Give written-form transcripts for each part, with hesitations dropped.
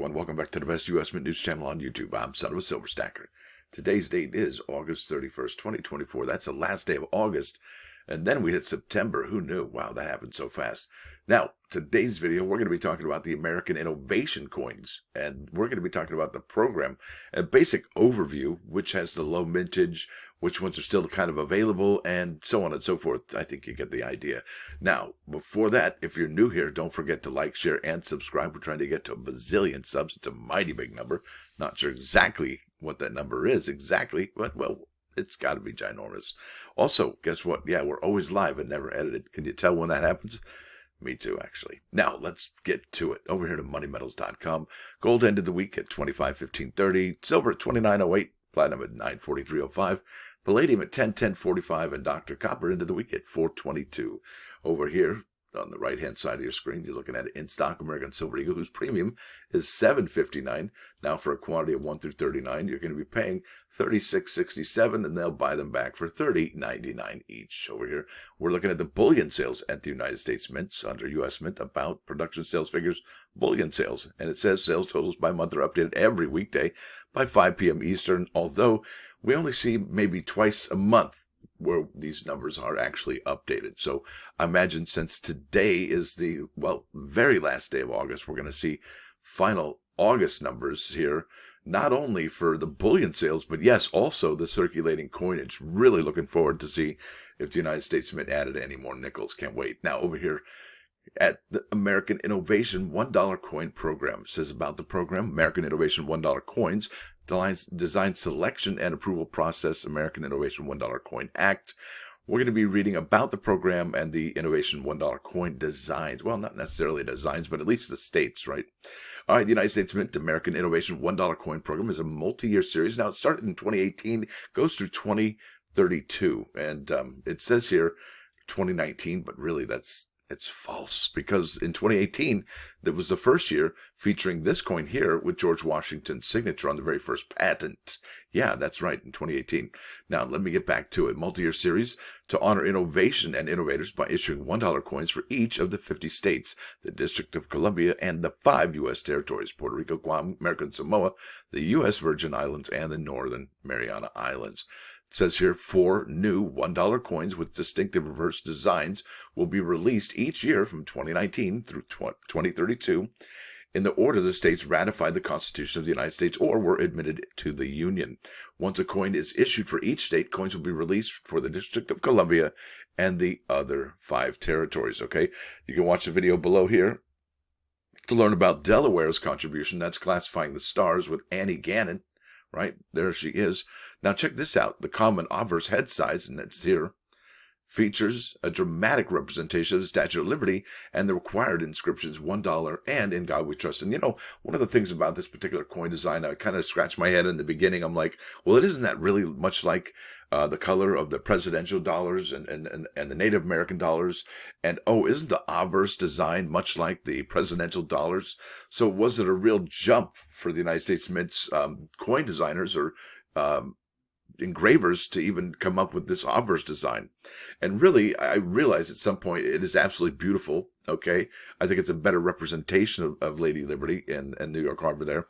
everyone. Welcome back to the best U.S. Mint news channel on YouTube. I'm Son of a Silver Stacker. Today's date is August 31st, 2024. That's the last day of August. And then we hit September. Who knew? Wow, that happened so fast. Now, today's video, we're going to be talking about the American Innovation coins. And we're going to be talking about the program, a basic overview, which has the low mintage, which ones are still kind of available, and so on and so forth. I think you get the idea. Now, before that, if you're new here, don't forget to like, share, and subscribe. We're trying to get to a bazillion subs. It's a mighty big number. Not sure exactly what that number is exactly, but, well, it's got to be ginormous. Also, guess what? Yeah, we're always live and never edited. Can you tell when that happens? Me too, actually. Now, let's get to it. Over here to moneymetals.com. Gold ended the week at 25.15.30. Silver at 29.08. Platinum at 9.43.05. Palladium at 10.10.45. And Dr. Copper ended the week at 4.22. Over here, on the right-hand side of your screen, you're looking at in stock American Silver Eagle, whose premium is $7.59. Now, for a quantity of 1 through 39, you're going to be paying $36.67, and they'll buy them back for $30.99 each. Over here, we're looking at the bullion sales at the United States Mints under U.S. Mint, about production sales figures, bullion sales. And it says sales totals by month are updated every weekday by 5 p.m. Eastern, although we only see maybe twice a month where these numbers are actually updated. So I imagine since today is the, well, very last day of August, we're going to see final August numbers here, not only for the bullion sales, but yes, also the circulating coinage. Really looking forward to see if the United States Mint added any more nickels. Can't wait. Now over here at the American Innovation $1 coin program. It says about the program, American Innovation $1 coins, design selection and approval process, American Innovation $1 Coin Act. We're going to be reading about the program and the Innovation $1 coin designs. Well, not necessarily designs, but at least the states, right? All right, the United States Mint American Innovation $1 coin program is a multi-year series. Now, it started in 2018, goes through 2032. And it says here 2019, but really it's false, because in 2018, that was the first year featuring this coin here with George Washington's signature on the very first patent. Yeah, that's right, in 2018. Now, let me get back to it. Multi-year series to honor innovation and innovators by issuing $1 coins for each of the 50 states, the District of Columbia, and the 5 U.S. territories, Puerto Rico, Guam, American Samoa, the U.S. Virgin Islands, and the Northern Mariana Islands. It says here 4 new $1 coins with distinctive reverse designs will be released each year from 2019 through 2032 in the order the states ratified the Constitution of the United States or were admitted to the Union. Once a coin is issued for each state, coins will be released for the District of Columbia and the other 5 territories. Okay, you can watch the video below here to learn about Delaware's contribution. That's classifying the stars with Annie Gannon. Right, there she is. Now check this out. The common obverse head size, and that's here, features a dramatic representation of the Statue of Liberty and the required inscriptions $1 and In God We Trust. And you know, one of the things about this particular coin design, I kind of scratched my head in the beginning. I'm like, well, it isn't that really much like the color of the presidential dollars and the Native American dollars. And, oh, isn't the obverse design much like the presidential dollars? So was it a real jump for the United States Mint's coin designers or engravers to even come up with this obverse design? And really, I realized at some point it is absolutely beautiful. Okay, I think it's a better representation of Lady Liberty and New York Harbor there.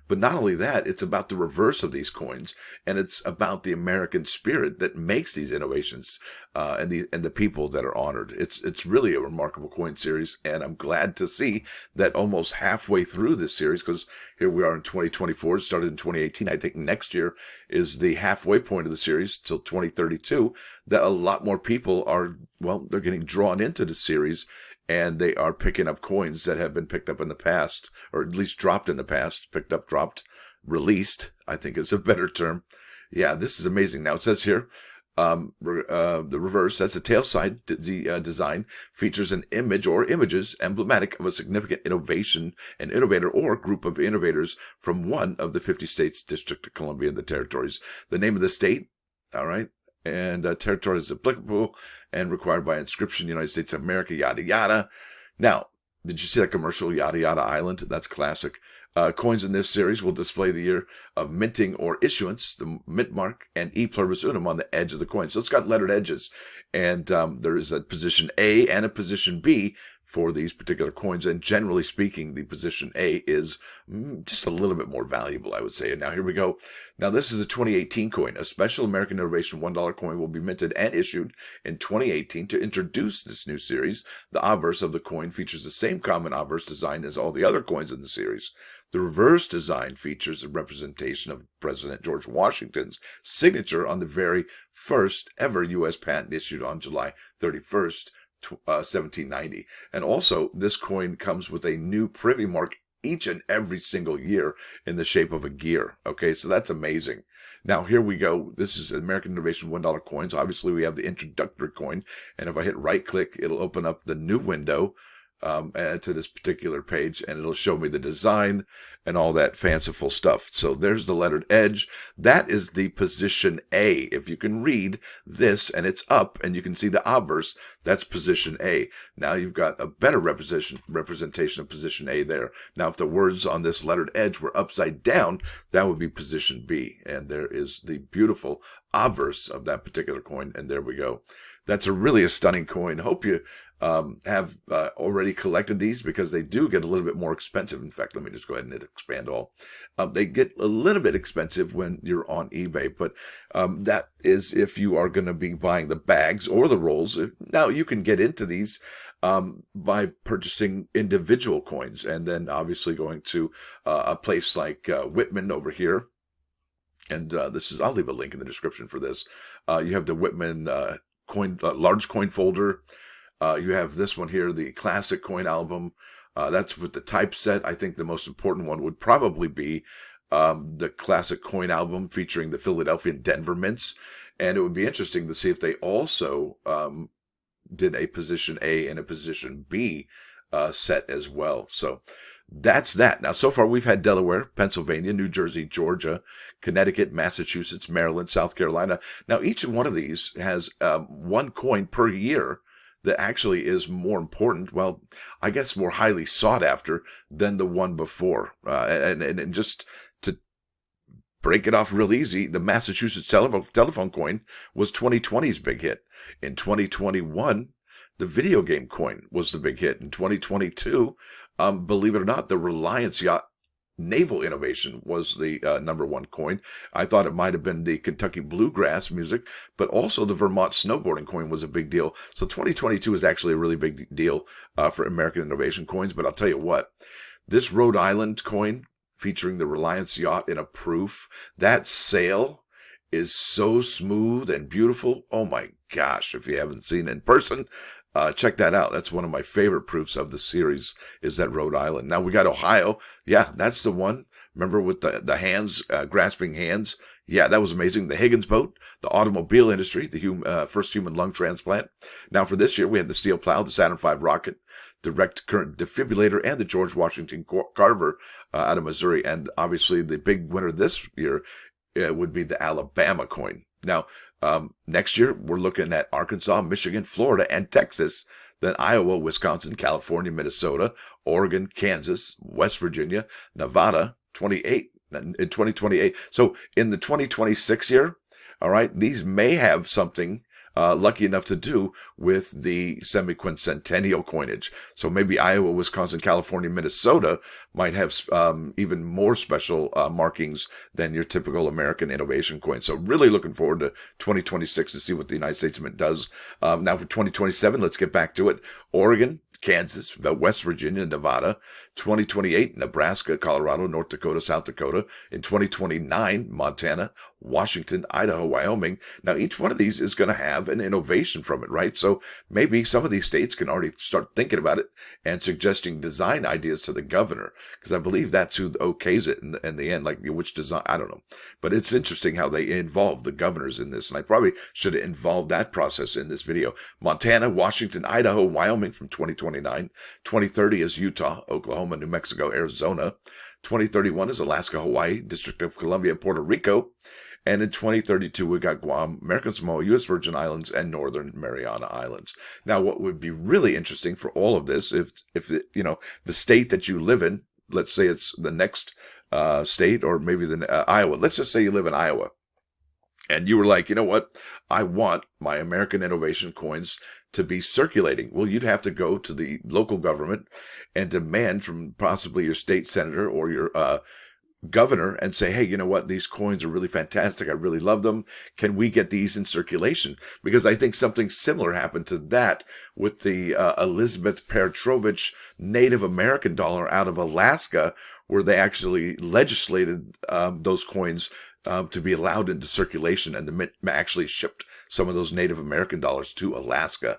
But not only that, it's about the reverse of these coins, and it's about the American spirit that makes these innovations and the people that are honored. It's really a remarkable coin series, and I'm glad to see that almost halfway through this series, because here we are in 2024, it started in 2018. I think next year is the halfway point of the series till 2032, that a lot more people are, well, they're getting drawn into the series, and they are picking up coins that have been picked up in the past, or at least dropped in the past. Picked up, dropped, released, I think is a better term. Yeah, this is amazing. Now, it says here, the reverse, that's the tail side design, features an image or images emblematic of a significant innovation, an innovator or group of innovators from one of the 50 states, District of Columbia, and the territories. The name of the state, all right, and territory is applicable and required by inscription, United States of America, yada, yada. Now, did you see that commercial, yada, yada island? That's classic. Coins in this series will display the year of minting or issuance, the mint mark, and e pluribus unum on the edge of the coin. So it's got lettered edges. And there is a position A and a position B for these particular coins. And generally speaking, the position A is just a little bit more valuable, I would say. And now here we go. Now this is a 2018 coin. A special American Innovation $1 coin will be minted and issued in 2018 to introduce this new series. The obverse of the coin features the same common obverse design as all the other coins in the series. The reverse design features a representation of President George Washington's signature on the very first ever U.S. patent issued on July 31st, 1790. And also, this coin comes with a new privy mark each and every single year in the shape of a gear. Okay, so that's amazing. Now, here we go. This is American Innovation $1 coins. Obviously, we have the introductory coin. And if I hit right-click, it'll open up the new window to this particular page, and it'll show me the design and all that fanciful stuff. So there's the lettered edge. That is the position A. If you can read this and it's up and you can see the obverse, that's position A. Now you've got a better representation of position A there. Now if the words on this lettered edge were upside down, that would be position B. And there is the beautiful obverse of that particular coin. And there we go. That's really a stunning coin. Hope you have already collected these, because they do get a little bit more expensive. In fact, let me just go ahead and hit expand all. They get a little bit expensive when you're on eBay, but that is if you are going to be buying the bags or the rolls. Now you can get into these by purchasing individual coins, and then obviously going to a place like Whitman over here. And this is, I'll leave a link in the description for this. You have the Whitman large coin folder. You have this one here, the classic coin album. That's with the typeset. I think the most important one would probably be the classic coin album featuring the Philadelphia and Denver mints. And it would be interesting to see if they also did a position A and a position B set as well. So that's that. Now, so far we've had Delaware, Pennsylvania, New Jersey, Georgia, Connecticut, Massachusetts, Maryland, South Carolina. Now, each one of these has one coin per year that actually is more important, well, I guess more highly sought after than the one before. And just to break it off real easy, the Massachusetts telephone coin was 2020's big hit. In 2021, the video game coin was the big hit. In 2022, believe it or not, the Reliance Yacht Naval Innovation was the #1 coin. I thought it might have been the Kentucky Bluegrass music, but also the Vermont snowboarding coin was a big deal. So 2022 is actually a really big deal for American Innovation coins. But I'll tell you what, this Rhode Island coin featuring the Reliance Yacht in a proof, that sail is so smooth and beautiful. Oh my gosh, if you haven't seen it in person, check that out. That's one of my favorite proofs of the series, is that Rhode Island. Now we got Ohio. Yeah, that's the one. Remember with the hands, grasping hands? Yeah, that was amazing. The Higgins boat, the automobile industry, the first human lung transplant. Now for this year, we had the steel plow, the Saturn V rocket, direct current defibrillator, and the George Washington Carver out of Missouri. And obviously the big winner this year would be the Alabama coin. Now, next year, we're looking at Arkansas, Michigan, Florida, and Texas. Then Iowa, Wisconsin, California, Minnesota, Oregon, Kansas, West Virginia, Nevada, in 2028. So in the 2026 year, all right, these may have something lucky enough to do with the semi-quincentennial coinage. So maybe Iowa, Wisconsin, California, Minnesota might have even more special markings than your typical American Innovation coin. So really looking forward to 2026 to see what the United States Mint does. Now for 2027, let's get back to it. Oregon, Kansas, West Virginia, Nevada, 2028, Nebraska, Colorado, North Dakota, South Dakota, in 2029, Montana, Washington, Idaho, Wyoming. Now, each one of these is going to have an innovation from it, right? So maybe some of these states can already start thinking about it and suggesting design ideas to the governor, because I believe that's who okays it in the end, like which design, I don't know. But it's interesting how they involve the governors in this, and I probably should have involved that process in this video. Montana, Washington, Idaho, Wyoming from 2029. 2030 is Utah, Oklahoma, New Mexico, Arizona. 2031 is Alaska, Hawaii, District of Columbia, Puerto Rico. And in 2032, we got Guam, American Samoa, U.S. Virgin Islands, and Northern Mariana Islands. Now, what would be really interesting for all of this, if the state that you live in, let's say it's the next state, or maybe Iowa. Let's just say you live in Iowa. And you were like, you know what? I want my American Innovation coins to be circulating. Well, you'd have to go to the local government and demand from possibly your state senator or your governor and say, hey, you know what? These coins are really fantastic. I really love them. Can we get these in circulation? Because I think something similar happened to that with the Elizabeth Petrovich Native American dollar out of Alaska, where they actually legislated those coins to be allowed into circulation, and the Mint actually shipped some of those Native American dollars to Alaska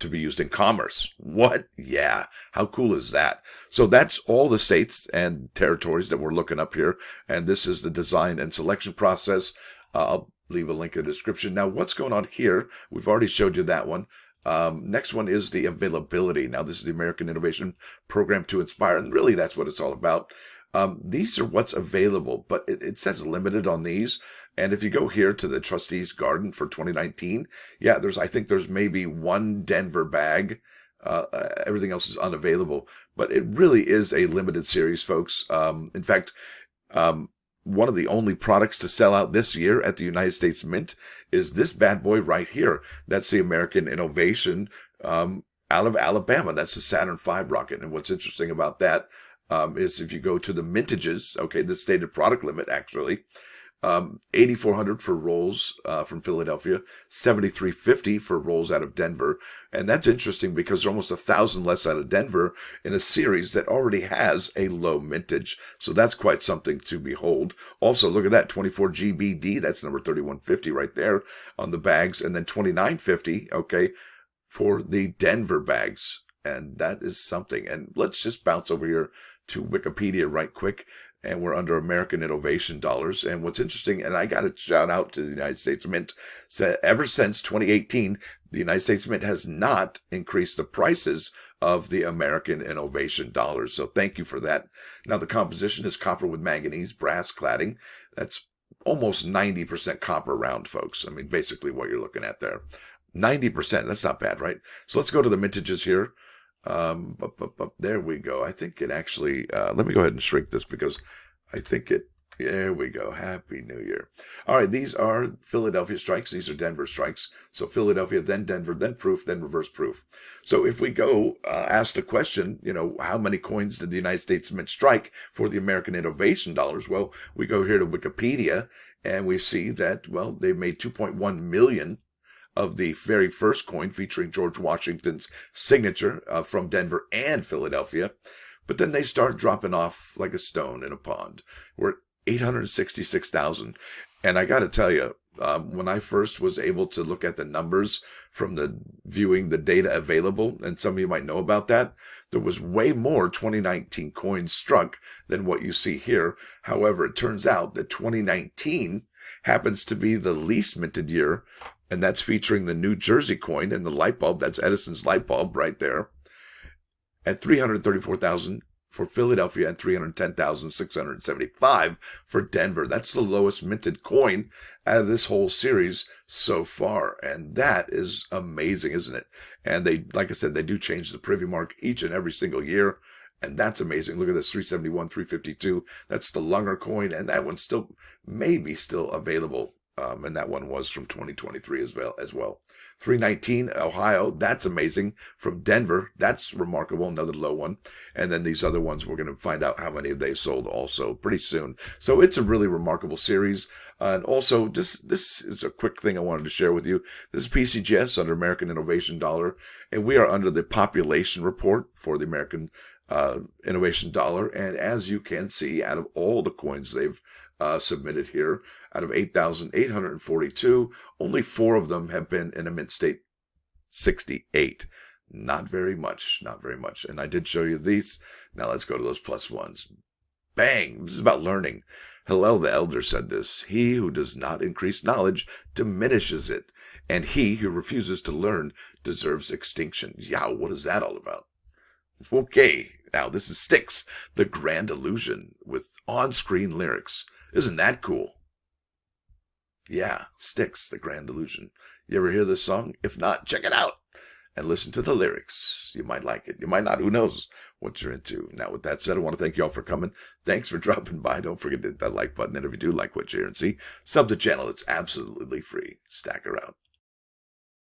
to be used in commerce. What? Yeah. How cool is that? So that's all the states and territories that we're looking up here. And this is the design and selection process. I'll leave a link in the description. Now, what's going on here? We've already showed you that one. Next one is the availability. Now, this is the American Innovation Program to Inspire. And really, that's what it's all about. These are what's available, but it says limited on these. And if you go here to the Trustees Garden for 2019, yeah, I think there's maybe one Denver bag. Everything else is unavailable, but it really is a limited series, folks. In fact, one of the only products to sell out this year at the United States Mint is this bad boy right here. That's the American Innovation out of Alabama. That's the Saturn V rocket. And what's interesting about that is if you go to the mintages, okay, the stated product limit actually, 8,400 for rolls from Philadelphia, 7,350 for rolls out of Denver. And that's interesting because there's almost 1,000 less out of Denver in a series that already has a low mintage. So that's quite something to behold. Also, look at that, 24 GBD, that's number 3150 right there on the bags. And then 2950, okay, for the Denver bags. And that is something. And let's just bounce over here to Wikipedia right quick. And we're under American Innovation dollars. And what's interesting, and I got to shout out to the United States Mint, ever since 2018, the United States Mint has not increased the prices of the American Innovation dollars. So thank you for that. Now, the composition is copper with manganese, brass cladding. That's almost 90% copper round, folks. I mean, basically what you're looking at there. 90%, that's not bad, right? So let's go to the mintages here. There we go. I think it actually, let me go ahead and shrink this because I think there we go. Happy New Year. All right. These are Philadelphia strikes. These are Denver strikes. So Philadelphia, then Denver, then proof, then reverse proof. So if we go, ask the question, you know, how many coins did the United States Mint strike for the American Innovation dollars? Well, we go here to Wikipedia and we see that, well, they made 2.1 million of the very first coin featuring George Washington's signature from Denver and Philadelphia. But then they start dropping off like a stone in a pond. We're at 866,000. And I got to tell you, when I first was able to look at the numbers from viewing the data available, and some of you might know about that, there was way more 2019 coins struck than what you see here. However, it turns out that 2019 happens to be the least minted year, and that's featuring the New Jersey coin and the light bulb. That's Edison's light bulb right there at 334,000 for Philadelphia and 310,675 for Denver. That's the lowest minted coin out of this whole series so far. And that is amazing, isn't it? And they, like I said, they do change the privy mark each and every single year. And that's amazing. Look at this, 371, 352. That's the Lunger coin. And that one's still, maybe still available. And that one was from 2023 as well. 319, Ohio. That's amazing. From Denver. That's remarkable. Another low one. And then these other ones, we're going to find out how many they sold also pretty soon. So it's a really remarkable series. And also, this is a quick thing I wanted to share with you. This is PCGS under American Innovation Dollar. And we are under the population report for the American Innovation Dollar. And as you can see, out of all the coins they've submitted here, out of 8,842, only 4 of them have been in a mint state 68. Not very much, not very much. And I did show you these. Now let's go to those plus ones. Bang! This is about learning. Hillel the elder said this: he who does not increase knowledge diminishes it, and he who refuses to learn deserves extinction. Yeah, what is that all about? Okay, now this is Styx, the Grand Illusion, with on-screen lyrics. Isn't that cool? Yeah, Styx, the Grand Illusion. You ever hear this song? If not, check it out. and listen to the lyrics. You might like it. You might not. Who knows what you're into. Now, with that said, I want to thank you all for coming. Thanks for dropping by. Don't forget to hit that like button. And if you do like what you hear and see, sub the channel. It's absolutely free. Stacker out.